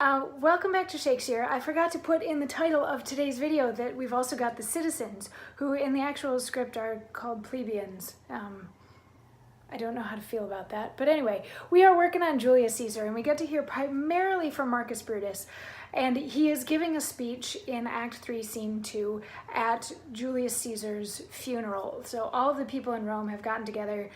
Welcome back to Shakesyear. I forgot to put in the title of today's video that we've also got the citizens, who in the actual script are called plebeians. I don't know how to feel about that. But anyway, we are working on Julius Caesar, and we get to hear primarily from Marcus Brutus. And he is giving a speech in Act 3, Scene 2 at Julius Caesar's funeral. So all of the people in Rome have gotten together.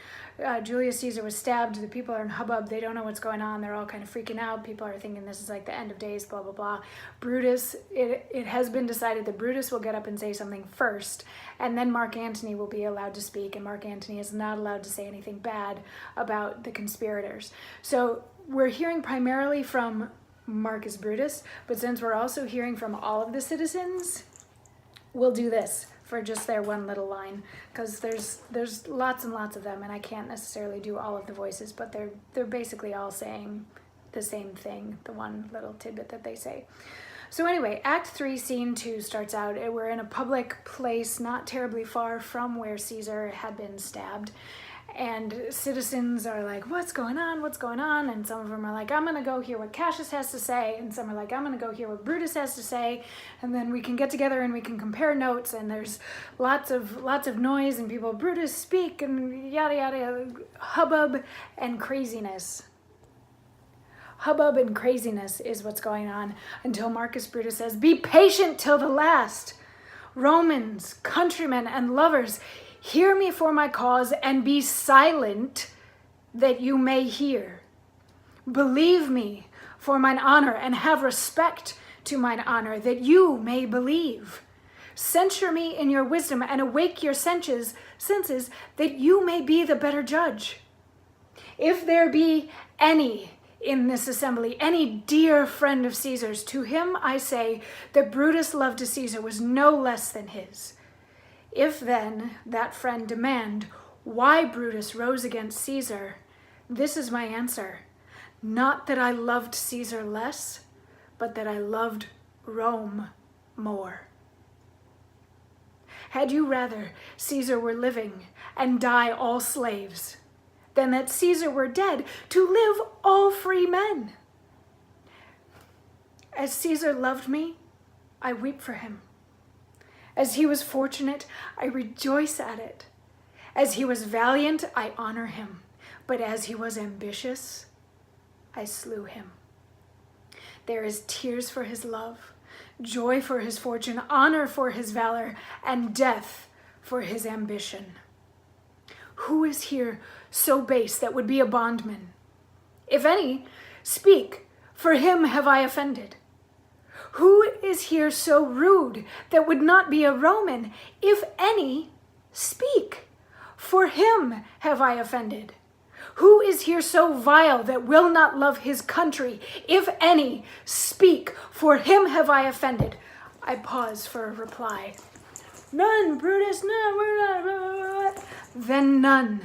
Julius Caesar was stabbed. The people are in hubbub. They don't know what's going on. They're all kind of freaking out. People are thinking this is like the end of days, blah, blah, blah. Brutus, it has been decided that Brutus will get up and say something first, and then Mark Antony will be allowed to speak, and Mark Antony is not allowed to say anything bad about the conspirators. So we're hearing primarily from Marcus Brutus, but since we're also hearing from all of the citizens, we'll do this for just their one little line, because there's lots and lots of them, and I can't necessarily do all of the voices, but they're basically all saying the same thing, the one little tidbit that they say. So anyway, Act 3, Scene 2 starts out. We're in a public place not terribly far from where Caesar had been stabbed. And citizens are like, what's going on? What's going on? And some of them are like, I'm going to go hear what Cassius has to say. And some are like, I'm going to go hear what Brutus has to say. And then we can get together and we can compare notes. And there's lots of noise and people, Brutus, speak, and yada, yada, yada. Hubbub and craziness. Hubbub and craziness is what's going on until Marcus Brutus says, be patient till the last. Romans, countrymen, and lovers, hear me for my cause, and be silent that you may hear. Believe me for mine honor, and have respect to mine honor, that you may believe. Censure me in your wisdom, and awake your senses, that you may be the better judge. If there be any in this assembly, any dear friend of Caesar's, to him I say that Brutus' love to Caesar was no less than his. If then that friend demand why Brutus rose against Caesar, this is my answer. Not that I loved Caesar less, but that I loved Rome more. Had you rather Caesar were living and die all slaves, than that Caesar were dead to live all free men? As Caesar loved me, I weep for him. As he was fortunate, I rejoice at it. As he was valiant, I honor him. But as he was ambitious, I slew him. There is tears for his love, joy for his fortune, honor for his valor, and death for his ambition. Who is here so base that would be a bondman? If any, speak, for him have I offended. Who is here so rude that would not be a Roman? If any, speak, for him have I offended. Who is here so vile that will not love his country? If any, speak, for him have I offended. I pause for a reply. None, Brutus, none, we're not. Then none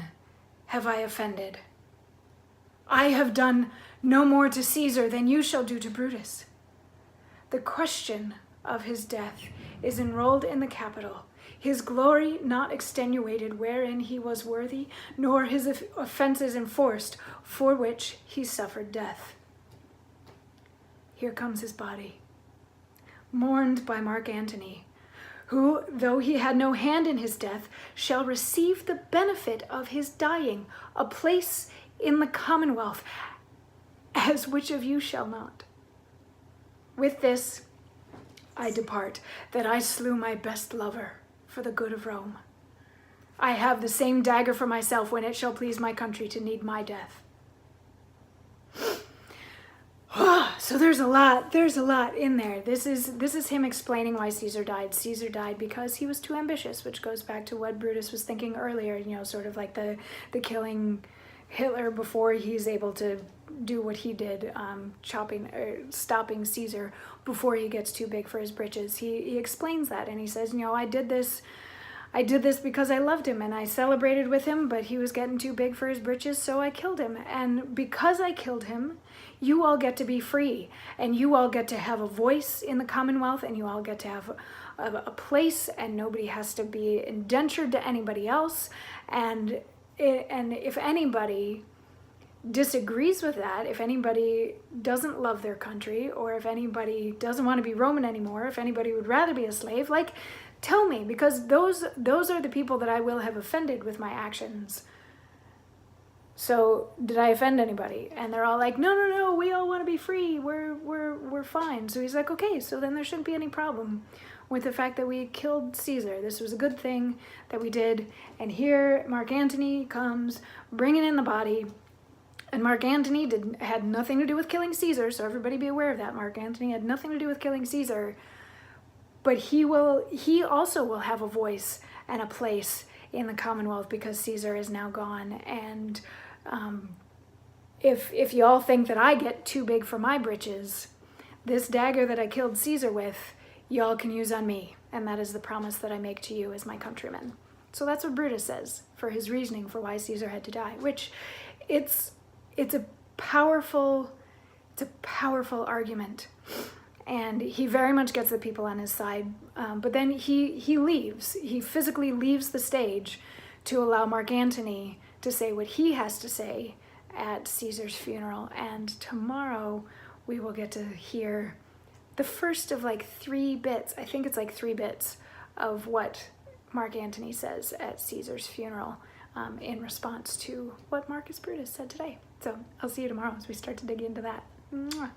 have I offended. I have done no more to Caesar than you shall do to Brutus. The question of his death is enrolled in the Capitol, his glory not extenuated wherein he was worthy, nor his offenses enforced, for which he suffered death. Here comes his body, mourned by Mark Antony, who, though he had no hand in his death, shall receive the benefit of his dying, a place in the commonwealth, as which of you shall not? With this I depart, that I slew my best lover for the good of Rome. I have the same dagger for myself when it shall please my country to need my death. So there's a lot in there. This is him explaining why Caesar died. Caesar died because he was too ambitious, which goes back to what Brutus was thinking earlier, you know, sort of like the killing Hitler before he's able to do what he did, stopping Caesar before he gets too big for his britches. He explains that, and he says, you know, I did this because I loved him and I celebrated with him, but he was getting too big for his britches, so I killed him. And because I killed him, you all get to be free, and you all get to have a voice in the Commonwealth, and you all get to have a place, and nobody has to be indentured to anybody else. And if anybody disagrees with that, if anybody doesn't love their country, or if anybody doesn't want to be Roman anymore, if anybody would rather be a slave, like, tell me, because those are the people that I will have offended with my actions. So did I offend anybody? And they're all like, no, no, no, we all want to be free. We're fine. So he's like, okay, so then there shouldn't be any problem with the fact that we killed Caesar. This was a good thing that we did. And here Mark Antony comes bringing in the body. And Mark Antony had nothing to do with killing Caesar. So everybody be aware of that. Mark Antony had nothing to do with killing Caesar. But he also will have a voice and a place in the Commonwealth because Caesar is now gone. And if y'all think that I get too big for my britches, this dagger that I killed Caesar with, y'all can use on me. And that is the promise that I make to you as my countrymen. So that's what Brutus says for his reasoning for why Caesar had to die, which it's a powerful argument. And he very much gets the people on his side. But then he leaves. He physically leaves the stage to allow Mark Antony to say what he has to say at Caesar's funeral. And tomorrow we will get to hear the first of like 3 bits. I think it's like 3 bits of what Mark Antony says at Caesar's funeral in response to what Marcus Brutus said today. So I'll see you tomorrow as we start to dig into that. Mwah.